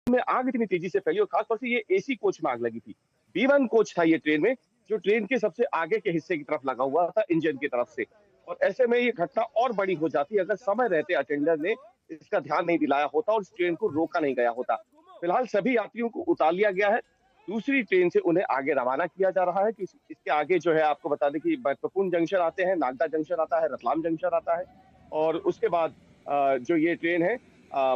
में आग इतनी तेजी से फैली और खासतौर से ये एसी कोच में आग लगी थी। बी1 कोच था ये ट्रेन में, जो ट्रेन के सबसे आगे के हिस्से की तरफ लगा हुआ था इंजन की तरफ से। और ऐसे में ये घटना और बड़ी हो जाती अगर समय रहते अटेंडर ने इसका ध्यान नहीं दिलाया होता और इस ट्रेन को रोका नहीं गया होता। फिलहाल सभी यात्रियों को उतार लिया गया है। दूसरी ट्रेन से उन्हें आगे रवाना किया जा रहा है कि इसके आगे जो है आपको बता दें कि महत्वपूर्ण जंक्शन आते हैं, नागदा जंक्शन आता है, रतलाम जंक्शन आता है और उसके बाद जो ये ट्रेन है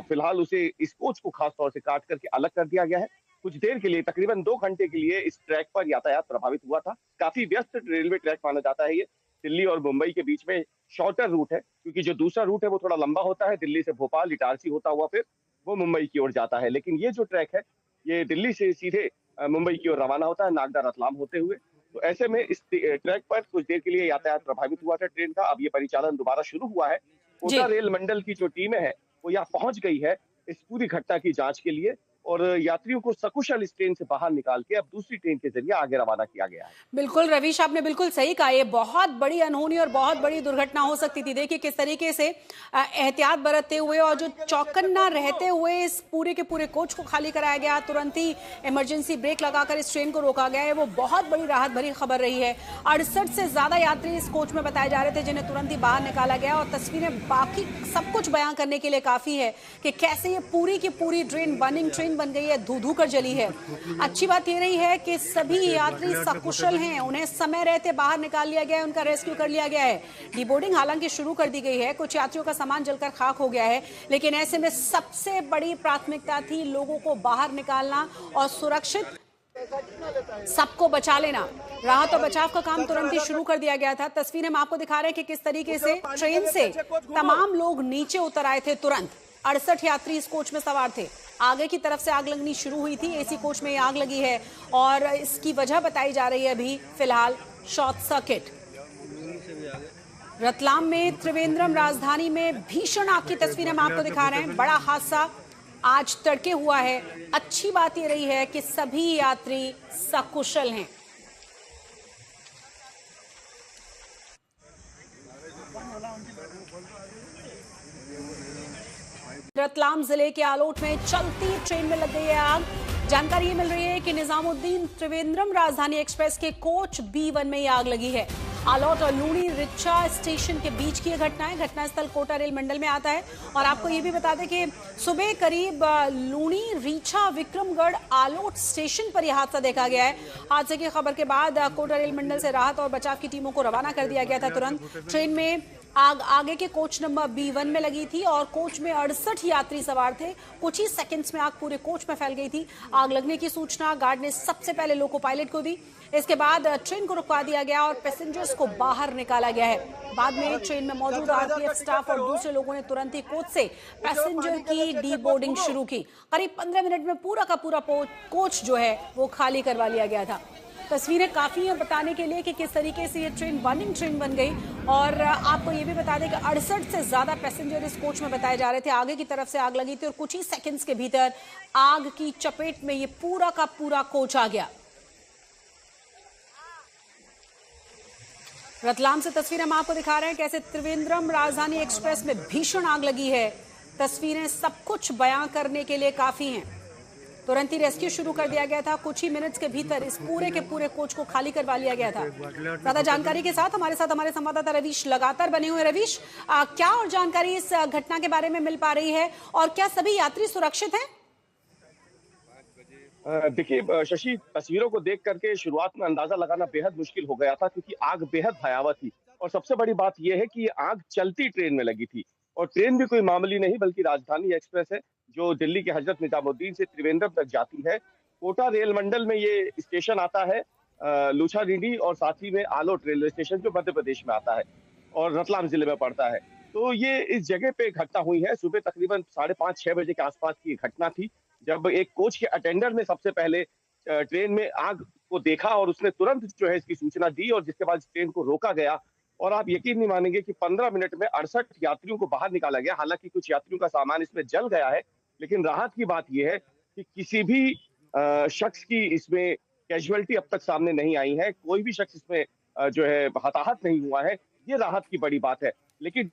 फिलहाल उसे इस कोच को खास तौर से काट करके अलग कर दिया गया है। कुछ देर के लिए तकरीबन 2 घंटे के लिए इस ट्रैक पर यातायात प्रभावित हुआ था। काफी व्यस्त रेलवे ट्रैक माना जाता है ये। दिल्ली और मुंबई के बीच में शॉर्टर रूट है क्योंकि जो दूसरा रूट है वो थोड़ा लंबा होता है, दिल्ली से भोपाल, इटारसी होता हुआ फिर वो मुंबई की ओर जाता है। लेकिन ये जो ट्रैक है ये दिल्ली से सीधे मुंबई की ओर रवाना होता है, नागदा रतलाम होते हुए। तो ऐसे में इस ट्रैक पर कुछ देर के लिए यातायात प्रभावित हुआ था ट्रेन का। अब ये परिचालन दोबारा शुरू हुआ है। कोटा जी। रेल मंडल की जो टीमें हैं वो यहाँ पहुंच गई है इस पूरी घटना की जांच के लिए और यात्रियों को सकुशल इस ट्रेन से बाहर निकाल के अब दूसरी ट्रेन के जरिए आगे रवाना किया गया है। बिल्कुल रवीश, आपने बिल्कुल सही कहा, ये बहुत बड़ी अनहोनी और बहुत बड़ी दुर्घटना हो सकती थी। देखिए किस तरीके से एहतियात बरतते हुए और जो चौकन्ना रहते हुए इस पूरे के पूरे कोच को खाली कराया गया, तुरंत ही इमरजेंसी ब्रेक लगाकर इस ट्रेन को रोका गया है, वो बहुत बड़ी राहत भरी खबर रही है। 68 से ज्यादा यात्री इस कोच में बताए जा रहे थे जिन्हें तुरंत ही बाहर निकाला गया और तस्वीरें बाकी सब कुछ बयां करने के लिए काफी है कि कैसे ये पूरी की पूरी ट्रेन बर्निंग ट्रेन बन गई है, धू धू कर जली है। अच्छी बात ये रही है कि सभी यात्री सकुशल हैं, उन्हें समय रहते बाहर निकाल लिया गया है, उनका रेस्क्यू कर लिया गया है। डीबोर्डिंग हालांकि शुरू कर दी गई है, कुछ यात्रियों का सामान जलकर खाक हो गया है, लेकिन ऐसे में सबसे बड़ी प्राथमिकता थी लोगों को बाहर निकालना और सुरक्षित सबको बचा लेना। राहत और बचाव का काम तुरंत ही शुरू कर दिया गया था। तस्वीरें हम आपको दिखा रहे हैं कि किस तरीके से ट्रेन से तमाम लोग नीचे उतर आए थे तुरंत। 68 यात्री इस कोच में सवार थे। आगे की तरफ से आग लगनी शुरू हुई थी, एसी कोच में आग लगी है और इसकी वजह बताई जा रही है अभी फिलहाल शॉर्ट सर्किट। रतलाम में त्रिवेंद्रम राजधानी में भीषण आग की तस्वीरें हम आपको दिखा रहे हैं। बड़ा हादसा आज तड़के हुआ है। अच्छी बात यह रही है कि सभी यात्री सकुशल हैं। रतलाम जिले के आलोट में चलती ट्रेन में लग गई है आग। जानकारी ये मिल रही है कि निजामुद्दीन त्रिवेंद्रम राजधानी एक्सप्रेस के कोच B1 में ये आग लगी है। आलोट और लूणी रिचा स्टेशन के बीच की घटना है। घटनास्थल कोटा रेल मंडल में आता है और आपको ये भी बता दें कि सुबह करीब लूणी रीछा विक्रमगढ़ आलोट स्टेशन पर यह हादसा देखा गया है। हादसे की खबर के बाद कोटा रेल मंडल से राहत और बचाव की टीमों को रवाना कर दिया गया था तुरंत। ट्रेन में आग आगे के कोच नंबर B1 में लगी थी और कोच में 68 यात्री सवार थे। कुछ ही सेकंड्स में आग पूरे कोच में फैल गई थी। आग लगने की सूचना गार्ड ने सबसे पहले लोको पायलट को दी। इसके बाद ट्रेन को रुकवा दिया गया और पैसेंजर्स को बाहर निकाला गया है। बाद में ट्रेन में मौजूद RPF स्टाफ और दूसरे लोगों ने तुरंत ही कोच से पैसेंजर की डीबोर्डिंग शुरू की। करीब 15 मिनट में पूरा का पूरा कोच जो है वो खाली करवा लिया गया था। तस्वीरें काफी हैं बताने के लिए कि किस तरीके से ये ट्रेन बर्निंग ट्रेन बन गई। और आपको ये भी बता दें कि 68 से ज्यादा पैसेंजर इस कोच में बताए जा रहे थे। आगे की तरफ से आग लगी थी और कुछ ही सेकंड्स के भीतर आग की चपेट में ये पूरा का पूरा कोच आ गया। रतलाम से तस्वीरें हम आपको दिखा रहे हैं कैसे त्रिवेंद्रम राजधानी एक्सप्रेस में भीषण आग लगी है। तस्वीरें सब कुछ बयां करने के लिए काफी हैं। तुरंत ही रेस्क्यू शुरू कर दिया गया था। कुछ ही मिनट्स के भीतर इस पूरे के पूरे कोच को खाली करवा लिया गया था। ज्यादा जानकारी के साथ हमारे संवाददाता रवीश लगातार बने हुए। रवीश, क्या और जानकारी इस घटना के बारे में मिल पा रही है और क्या सभी यात्री सुरक्षित हैं? देखिए शशि, तस्वीरों को देख करके शुरुआत में अंदाजा लगाना बेहद मुश्किल हो गया था क्योंकि आग बेहद भयावह थी और सबसे बड़ी बात यह है कि आग चलती ट्रेन में लगी थी और ट्रेन भी कोई मामूली नहीं बल्कि राजधानी एक्सप्रेस है जो दिल्ली के हजरत निजामुद्दीन से त्रिवेंद्रम तक जाती है। कोटा रेल मंडल में ये स्टेशन आता है लूछाडीडी और साथ ही में आलोट रेलवे स्टेशन जो मध्य प्रदेश में आता है और रतलाम जिले में पड़ता है। तो ये इस जगह पे घटना हुई है। सुबह तकरीबन 5:30-6 बजे के आसपास की घटना थी जब एक कोच के अटेंडर ने सबसे पहले ट्रेन में आग को देखा और उसने तुरंत जो है इसकी सूचना दी और जिसके बाद ट्रेन को रोका गया और आप यकीन नहीं मानेंगे कि 15 मिनट में 68 यात्रियों को बाहर निकाला गया। हालांकि कुछ यात्रियों का सामान इसमें जल गया है, लेकिन राहत की बात यह है कि किसी भी शख्स की इसमें कैजुअलिटी अब तक सामने नहीं आई है। कोई भी शख्स इसमें जो है हताहत नहीं हुआ है। ये राहत की बड़ी बात है। लेकिन